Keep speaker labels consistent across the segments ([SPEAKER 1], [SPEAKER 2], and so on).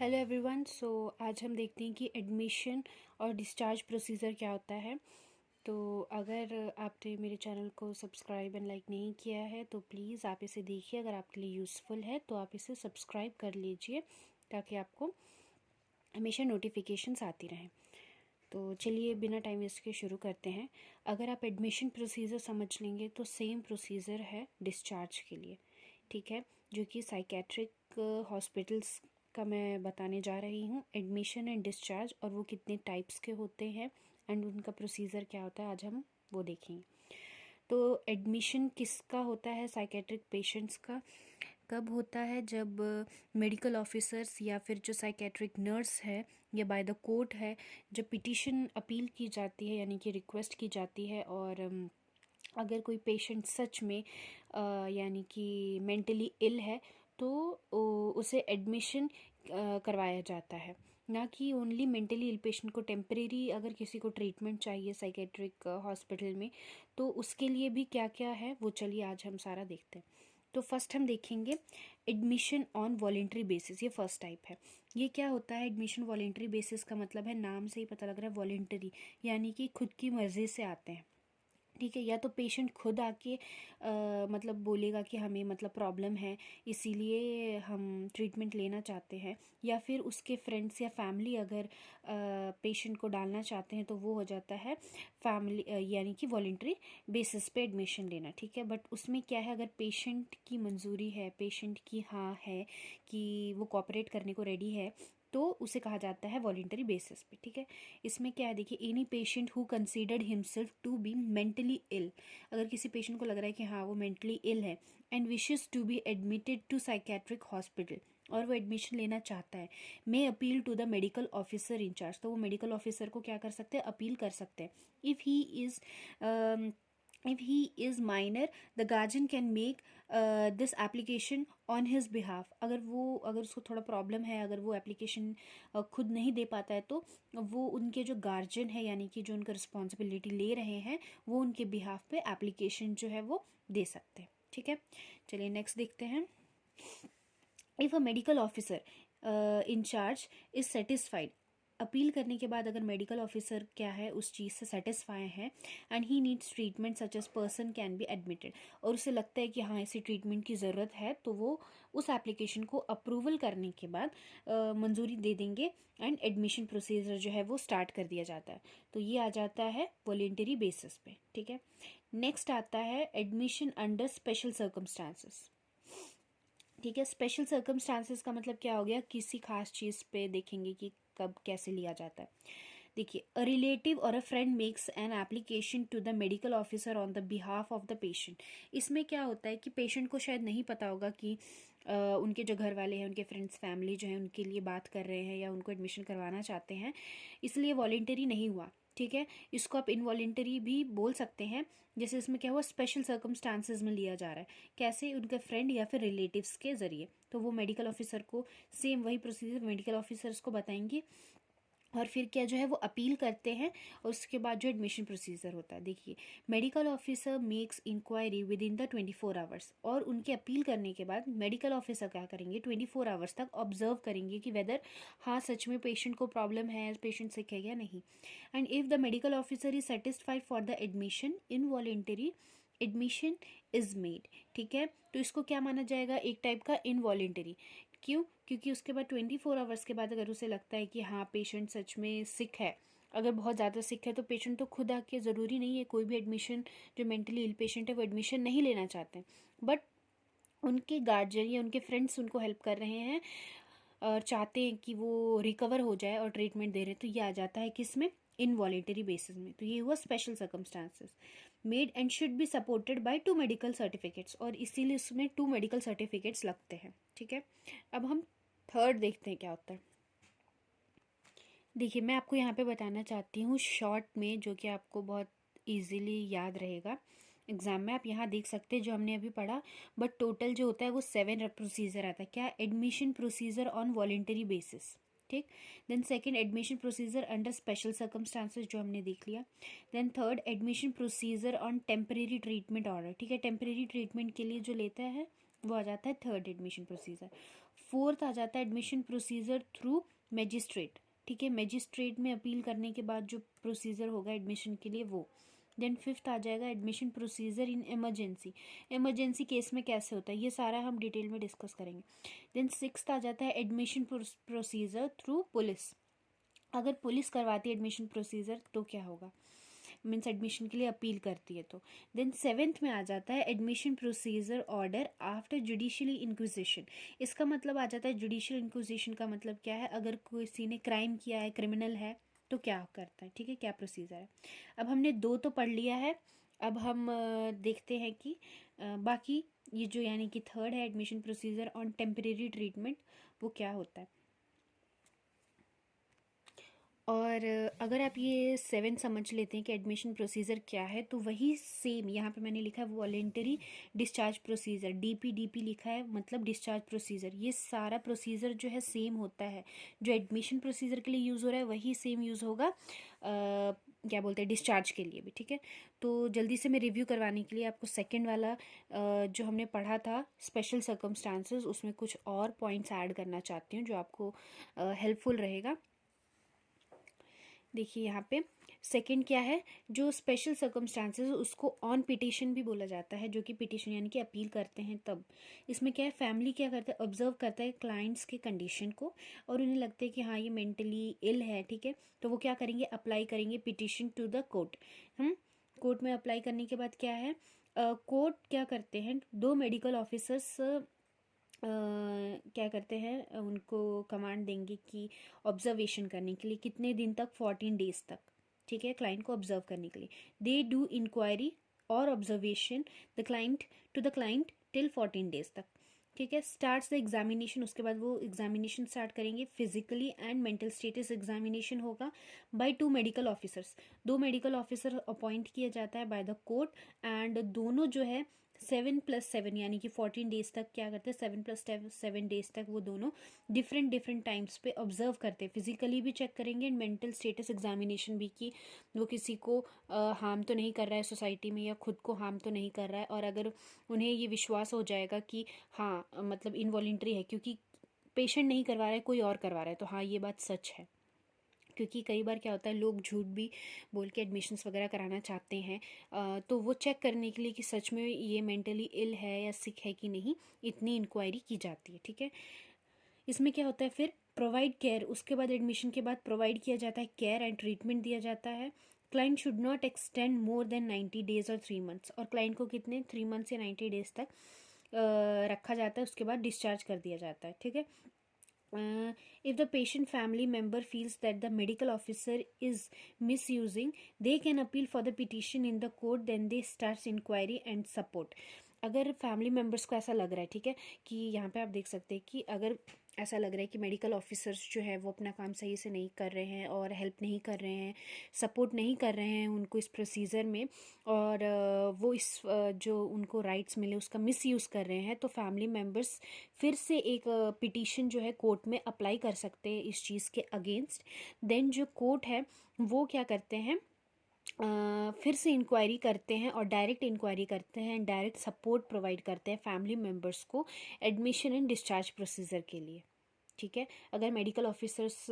[SPEAKER 1] Hello everyone. आज हम देखते हैं कि एडमिशन और डिस्चार्ज प्रोसीजर क्या होता है। तो अगर आपने मेरे चैनल को सब्सक्राइब एंड लाइक नहीं किया है तो प्लीज़ आप इसे देखिए। अगर आपके लिए यूज़फुल है तो आप इसे सब्सक्राइब कर लीजिए ताकि आपको हमेशा नोटिफिकेशंस आती रहें। तो चलिए बिना टाइम वेस्ट के शुरू करते हैं। अगर आप एडमिशन प्रोसीजर समझ लेंगे तो सेम प्रोसीजर है डिस्चार्ज के लिए, ठीक है, जो कि साइकेट्रिक हॉस्पिटल्स का मैं बताने जा रही हूँ। एडमिशन एंड डिस्चार्ज और वो कितने टाइप्स के होते हैं एंड उनका प्रोसीजर क्या होता है, आज हम वो देखेंगे। तो एडमिशन किसका होता है साइकेट्रिक पेशेंट्स का? कब होता है? जब मेडिकल ऑफिसर्स या फिर जो साइकेट्रिक नर्स है या बाय द कोर्ट है, जब पिटीशन अपील की जाती है यानी कि रिक्वेस्ट की जाती है और अगर कोई पेशेंट सच में यानी कि मेंटली इल है तो उसे एडमिशन करवाया जाता है। ना कि ओनली मेंटली इल पेशेंट को टेम्परेरी अगर किसी को ट्रीटमेंट चाहिए साइकेट्रिक हॉस्पिटल में तो उसके लिए भी क्या क्या है वो चलिए आज हम सारा देखते हैं। तो फर्स्ट हम देखेंगे एडमिशन ऑन वॉलेंट्री बेसिस। ये फर्स्ट टाइप है। ये क्या होता है? एडमिशन वॉलेंट्री बेसिस का मतलब है, नाम से ही पता लग रहा है वॉलेंटरी, यानी कि खुद की मर्जी से आते हैं, ठीक है। या तो पेशेंट खुद आके मतलब बोलेगा कि हमें मतलब प्रॉब्लम है इसीलिए हम ट्रीटमेंट लेना चाहते हैं, या फिर उसके फ्रेंड्स या फैमिली अगर पेशेंट को डालना चाहते हैं तो वो हो जाता है फैमिली यानी कि वॉलेंट्री बेसिस पे एडमिशन लेना, ठीक है। बट उसमें क्या है, अगर पेशेंट की मंजूरी है, पेशेंट की हाँ है कि वो कॉपरेट करने को रेडी है तो उसे कहा जाता है वॉलेंटरी बेसिस पे, ठीक है। इसमें क्या है देखिए, any patient who considered himself to be mentally ill, अगर किसी पेशेंट को लग रहा है कि हाँ वो मेंटली इल है and wishes to be admitted to psychiatric hospital, और वो एडमिशन लेना चाहता है, may appeal to the medical officer incharge, तो वो मेडिकल ऑफिसर को क्या कर सकते हैं, अपील कर सकते हैं। If he is minor, the guardian can make this application on his behalf. अगर उसको थोड़ा प्रॉब्लम है, अगर वो एप्लीकेशन खुद नहीं दे पाता है तो वो उनके जो गार्जियन है यानी कि जो उनका रिस्पॉन्सिबिलिटी ले रहे हैं वो उनके बिहाफ पे एप्लीकेशन जो है वो दे सकते हैं, ठीक है। चलिए नेक्स्ट देखते हैं। If a medical officer incharge is satisfied, appeal करने के बाद अगर मेडिकल ऑफिसर क्या है उस चीज़ से सेटिस्फाई है and he needs treatment such as person can be admitted, और उसे लगता है कि हाँ इसे ट्रीटमेंट की ज़रूरत है तो वो उस एप्लीकेशन को अप्रूवल करने के बाद मंजूरी दे देंगे एंड एडमिशन प्रोसीजर जो है वो स्टार्ट कर दिया जाता है। तो ये आ जाता है वॉलेंटरी बेसिस पे, ठीक है। नेक्स्ट आता है एडमिशन अंडर स्पेशल सर्कमस्टांसेस, ठीक है। स्पेशल सर्कमस्टांसेस का मतलब क्या हो गया, किसी खास चीज़ पे देखेंगे कि कब कैसे लिया जाता है। देखिए, अ रिलेटिव और a friend makes an application to the medical officer on the behalf of the patient. इसमें क्या होता है कि पेशेंट को शायद नहीं पता होगा कि उनके जो घर वाले हैं, उनके फ्रेंड्स फैमिली जो है उनके लिए बात कर रहे हैं या उनको एडमिशन करवाना चाहते हैं, इसलिए वॉलेंटरी नहीं हुआ, ठीक है। इसको आप इनवॉलेंटरी भी बोल सकते हैं। जैसे इसमें क्या हुआ, स्पेशल सर्कमस्टांसेस में लिया जा रहा है, कैसे, उनके फ्रेंड या फिर रिलेटिव्स के जरिए, तो वो मेडिकल ऑफिसर को सेम वही प्रोसीजर मेडिकल ऑफिसर्स को बताएंगे और फिर क्या जो है वो अपील करते हैं और उसके बाद जो एडमिशन प्रोसीजर होता है। देखिए, medical officer makes inquiry within the 24 hours, और उनके अपील करने के बाद मेडिकल ऑफिसर क्या करेंगे, 24 आवर्स तक ऑब्जर्व करेंगे कि वेदर हाँ सच में पेशेंट को प्रॉब्लम है, पेशेंट सिक है या नहीं। And if the medical officer is satisfied for the admission, involuntary admission is made, ठीक है। तो इसको क्या माना जाएगा, एक टाइप का इनवॉलेंटरी। क्यों? क्योंकि उसके बाद 24 आवर्स के बाद अगर उसे लगता है कि हाँ पेशेंट सच में सिक है, अगर बहुत ज़्यादा सिक है तो पेशेंट तो खुद आके, ज़रूरी नहीं है कोई भी एडमिशन, जो मेंटली इल पेशेंट है वो एडमिशन नहीं लेना चाहते हैं, बट उनके गार्जियन या उनके फ्रेंड्स उनको हेल्प कर रहे हैं और चाहते हैं कि वो रिकवर हो जाए और ट्रीटमेंट दे रहे हैं, तो ये आ जाता है किस में, इनवॉलेंटरी बेसिस में। तो ये हुआ special circumstances. Made and should be supported by 2 medical certificates, और इसीलिए उसमें 2 मेडिकल सर्टिफिकेट्स लगते हैं, ठीक है। अब हम थर्ड देखते हैं क्या होता है। देखिए, मैं आपको यहाँ पे बताना चाहती हूँ शॉर्ट में, जो कि आपको बहुत इजीली याद रहेगा एग्जाम में। आप यहाँ देख सकते हैं जो हमने अभी पढ़ा, बट टोटल जो होता है वो 7 प्रोसीजर आता है। क्या? Admission procedure on voluntary basis, ठीक। Then second, admission procedure under special circumstances, जो हमने देख लिया। Then third, admission procedure on temporary treatment order, ठीक है। टेम्परेरी ट्रीटमेंट के लिए जो लेता है वो आ जाता है थर्ड एडमिशन प्रोसीजर। 4th आ जाता है एडमिशन प्रोसीजर थ्रू मजिस्ट्रेट, ठीक है, मजिस्ट्रेट में अपील करने के बाद जो प्रोसीजर होगा एडमिशन के लिए वो। देन 5th आ जाएगा admission procedure in emergency, emergency case में कैसे होता है ये सारा हम डिटेल में डिस्कस करेंगे। देन 6th आ जाता है एडमिशन प्रोसीजर थ्रू पुलिस, अगर पुलिस करवाती है एडमिशन प्रोसीजर तो क्या होगा, मीन्स एडमिशन के लिए अपील करती है तो। देन 7th में आ जाता है admission procedure order after judicially inquisition, इसका मतलब आ जाता है जुडिशियल इंक्विजिशन का मतलब क्या है, अगर किसी ने क्राइम किया है, क्रिमिनल है तो क्या करता है, ठीक है, क्या प्रोसीजर है। अब हमने 2 तो पढ़ लिया है, अब हम देखते हैं कि बाकी ये जो यानी कि 3rd है admission procedure on temporary treatment, वो क्या होता है। और अगर आप ये 7 समझ लेते हैं कि एडमिशन प्रोसीजर क्या है, तो वही सेम यहाँ पे मैंने लिखा है वॉलेंटरी डिस्चार्ज प्रोसीजर, डीपी लिखा है, मतलब डिस्चार्ज प्रोसीजर, ये सारा प्रोसीजर जो है सेम होता है, जो एडमिशन प्रोसीजर के लिए यूज़ हो रहा है वही सेम यूज़ होगा क्या बोलते हैं डिस्चार्ज के लिए भी, ठीक है। तो जल्दी से मैं रिव्यू करवाने के लिए आपको सेकेंड वाला जो हमने पढ़ा था स्पेशल सर्कमस्टांसेस, उसमें कुछ और पॉइंट्स ऐड करना चाहती हूँ जो आपको हेल्पफुल रहेगा। देखिए यहाँ पे सेकंड क्या है, जो स्पेशल सर्कमस्टांसेस उसको ऑन पिटिशन भी बोला जाता है, जो कि पिटिशन यानी कि अपील करते हैं तब। इसमें क्या है, फैमिली क्या करता है, ऑब्जर्व करता है क्लाइंट्स के कंडीशन को, और उन्हें लगता है कि हाँ ये मेंटली इल है, ठीक है, तो वो क्या करेंगे, अप्लाई करेंगे पिटिशन टू द कोर्ट। हम कोर्ट में अप्लाई करने के बाद क्या है, कोर्ट क्या करते हैं, 2 मेडिकल ऑफिसर्स क्या करते हैं, उनको कमांड देंगे कि ऑब्जर्वेशन करने के लिए कितने दिन तक, 14 डेज तक, ठीक है, क्लाइंट को ऑब्जर्व करने के लिए। दे डू इंक्वायरी और observation the client to the client till 14 days तक, ठीक है। स्टार्ट्स द एग्जामिनेशन, उसके बाद वो एग्जामिनेशन स्टार्ट करेंगे, physically and mental status examination होगा by 2 medical officers, 2 medical officer appoint किया जाता है बाय द कोर्ट, एंड दोनों जो है 7+7 यानी कि 14 डेज तक क्या करते हैं, 7+7 डेज तक वो दोनों डिफरेंट टाइम्स पे ऑब्जर्व करते हैं, फिजिकली भी चेक करेंगे एंड मेंटल स्टेटस एग्जामिनेशन भी, कि वो किसी को हार्म तो नहीं कर रहा है सोसाइटी में, या खुद को हार्म तो नहीं कर रहा है, और अगर उन्हें ये विश्वास हो जाएगा कि हाँ मतलब इनवॉलेंट्री है, क्योंकि पेशेंट नहीं करवा रहा है कोई और करवा रहा है, तो हाँ ये बात सच है, क्योंकि कई बार क्या होता है लोग झूठ भी बोल के एडमिशन्स वगैरह कराना चाहते हैं, तो वो चेक करने के लिए कि सच में ये मेंटली इल है या सिक है कि नहीं, इतनी इंक्वायरी की जाती है, ठीक है। इसमें क्या होता है फिर, प्रोवाइड केयर, उसके बाद एडमिशन के बाद प्रोवाइड किया जाता है केयर एंड ट्रीटमेंट दिया जाता है। Client should not extend more than 90 days और 3 मंथ्स, और क्लाइंट को कितने 3 मंथ्स या 90 डेज तक रखा जाता है, उसके बाद डिस्चार्ज कर दिया जाता है, ठीक है। If the patient family member feels that the medical officer is misusing, they can appeal for the petition in the court, then they starts inquiry and support. अगर फैमिली मेम्बर्स को ऐसा लग रहा है, ठीक है, कि यहाँ पे आप देख सकते हैं कि अगर ऐसा लग रहा है कि मेडिकल ऑफिसर्स जो है वो अपना काम सही से नहीं कर रहे हैं और हेल्प नहीं कर रहे हैं, सपोर्ट नहीं कर रहे हैं उनको इस प्रोसीजर में, और वो इस जो उनको राइट्स मिले उसका मिसयूज़ कर रहे हैं, तो फैमिली मेम्बर्स फिर से एक पिटीशन जो है कोर्ट में अप्लाई कर सकते हैं इस चीज़ के अगेंस्ट। देन जो कोर्ट है वो क्या करते हैं, फिर से इंक्वायरी करते हैं और डायरेक्ट इंक्वायरी करते हैं, डायरेक्ट सपोर्ट प्रोवाइड करते हैं फैमिली मेम्बर्स को एडमिशन एंड डिस्चार्ज प्रोसीजर के लिए, ठीक है। अगर मेडिकल ऑफिसर्स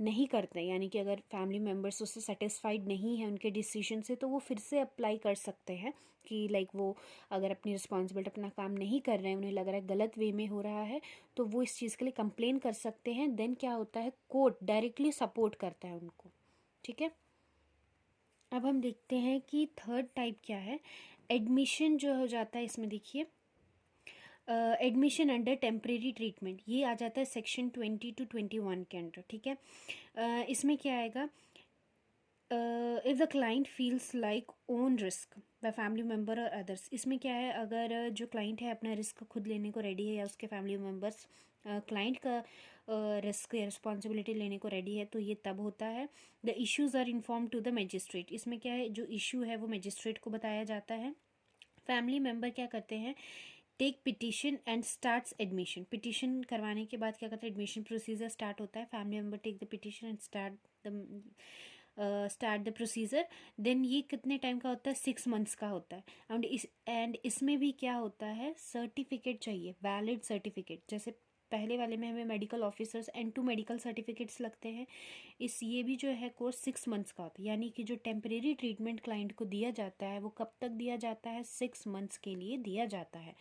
[SPEAKER 1] नहीं करते, यानी कि अगर फैमिली मेम्बर्स उससे सेटिस्फाइड नहीं है उनके डिसीजन से, तो वो फिर से अप्लाई कर सकते हैं कि लाइक वो अगर अपनी रिस्पॉन्सिबिलिटी अपना काम नहीं कर रहे हैं, उन्हें लग रहा है गलत वे में हो रहा है, तो वो इस चीज़ के लिए कंप्लेन कर सकते हैं। देन क्या होता है, कोर्ट डायरेक्टली सपोर्ट करता है उनको, ठीक है। अब हम देखते हैं कि 3rd टाइप क्या है, एडमिशन जो हो जाता है, इसमें देखिए एडमिशन अंडर टेम्परेरी ट्रीटमेंट, ये आ जाता है सेक्शन 20 to 21 के अंडर, ठीक है। इसमें क्या आएगा, if the client feels like own risk the family member और अदर्स, इसमें क्या है, अगर जो क्लाइंट है अपना रिस्क खुद लेने को रेडी है, या उसके फैमिली मेम्बर्स क्लाइंट का रिस्क या रिस्पॉन्सिबिलिटी लेने को रेडी है, तो ये तब होता है। The issues are inform to the magistrate, इसमें क्या है, जो इशू है वो मजिस्ट्रेट को बताया जाता है। फैमिली मेम्बर क्या करते हैं, take petition and starts admission, petition करवाने के बाद क्या करते हैं, एडमिशन प्रोसीजर स्टार्ट होता है। Family member take the petition and start the procedure. Then ये कितने टाइम का होता है, 6 मंथ्स का होता है। एंड इसमें भी क्या होता है, सर्टिफिकेट चाहिए, वैलिड सर्टिफिकेट, जैसे पहले वाले में हमें medical officers and 2 medical certificates लगते हैं। ये भी जो है कोर्स 6 मंथ्स का होता है, यानी कि जो टेम्परेरी ट्रीटमेंट क्लाइंट को दिया जाता है वो कब तक दिया जाता है, 6 मंथ्स के लिए दिया जाता है।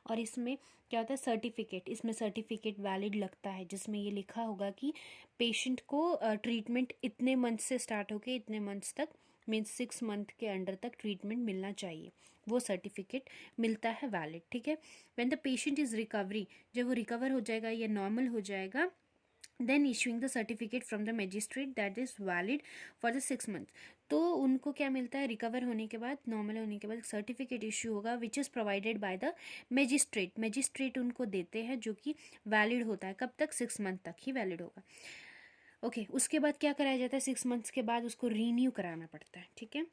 [SPEAKER 1] और इसमें क्या होता है, सर्टिफिकेट, इसमें सर्टिफिकेट वैलिड लगता है जिसमें ये लिखा होगा कि पेशेंट को ट्रीटमेंट इतने मंथ से स्टार्ट होके इतने मंथ्स तक, मीन्स 6 मंथ के अंडर तक ट्रीटमेंट मिलना चाहिए, वो सर्टिफिकेट मिलता है वैलिड। ठीक है। When the patient is recovery, जब वो रिकवर हो जाएगा या नॉर्मल हो जाएगा, then issuing the certificate from the magistrate that is valid for the 6 month. तो उनको क्या मिलता है, रिकवर होने के बाद, नॉर्मल होने के बाद सर्टिफिकेट इशू होगा which is provided by the magistrate उनको देते हैं, जो कि वैलिड होता है कब तक, 6 मंथ तक ही वैलिड होगा। ओके उसके बाद क्या कराया जाता है, 6 मंथ्स के बाद उसको रीन्यू कराना पड़ता है। ठीक है।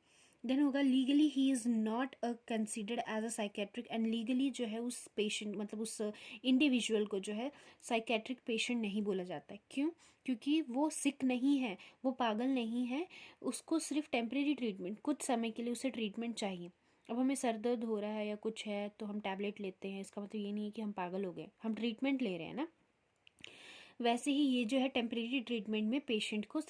[SPEAKER 1] देन होगा legally he is not considered as a psychiatric, and legally जो है उस पेशेंट, मतलब उस इंडिविजुअल को जो है साइकेट्रिक पेशेंट नहीं बोला जाता है। क्यों? क्योंकि वो सिक नहीं है, वो पागल नहीं है, उसको सिर्फ टेम्परेरी ट्रीटमेंट, कुछ समय के लिए उसे ट्रीटमेंट चाहिए। अब हमें सर दर्द हो रहा है या कुछ है तो हम टैबलेट लेते हैं, इसका मतलब ये नहीं है कि हम पागल हो गए, हम ट्रीटमेंट ले रहे हैं ना। वैसे ही ये जो है टेम्परेरी ट्रीटमेंट में पेशेंट को